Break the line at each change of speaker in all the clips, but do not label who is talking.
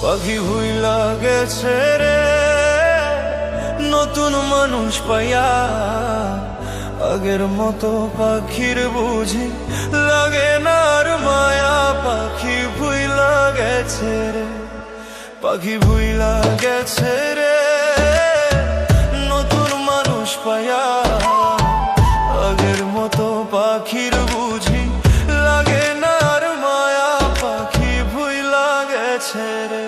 পাখি ভুইলা গেছে রে নতুন মানুষ পাইয়া, আগের মতো পাখির বুঝি লাগে না আর মায়া। পাখি ভুইলা গেছে রে, পাখি ভুইলা গেছে রে নতুন মানুষ পাইয়া, আগের মতো পাখির বুঝি লাগে না আর মায়া। পাখি ভুইলা গেছে রে।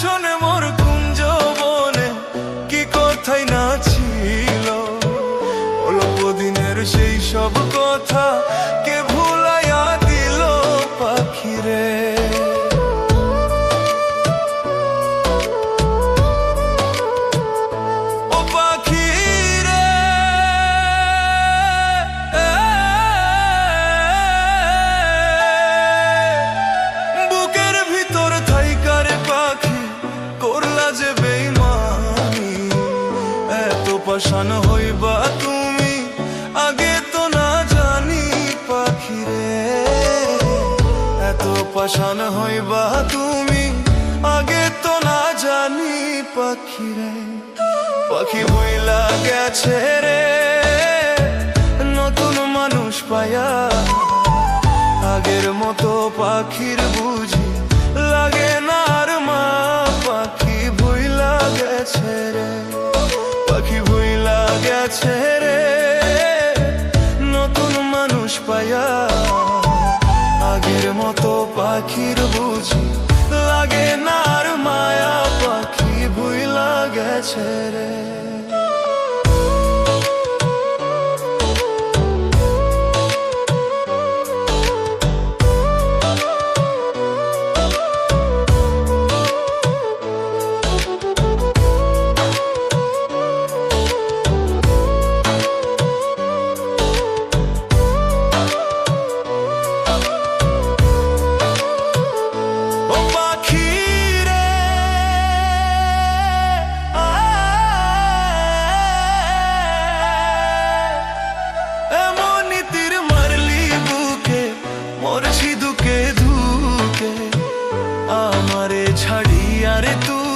শোনে মোর কুঞ্জ বনে কি কথাই না ছিল, অল্প দিনের সেই সব কথা কে ভুলাইয়া দিল। পাখিরে ও পাখিরে, বুকের ভিতর থাইকার পাখি করলা যে বেইমানি, এত পাষাণ হইবা তুমি আগে তো না জানি। পাখিরে এত পাষাণ হইবা তুমি আগে তো না জানি। পাখিরে পাখি ভুইলা গেছে রে নতুন মানুষ পাইয়া, আগের মতো পাখির বুঝি লাগে না আর মা। পাখি ভুইলা গেছে রে, পাখি ভুইলা গেছে রে নতুন মানুষ পাইয়া, আগের মতো পাখির বুঝি লাগে না আর মায়া। পাখি ভুইলা গেছে রে। আমারে ছাড়িয়া রে তুই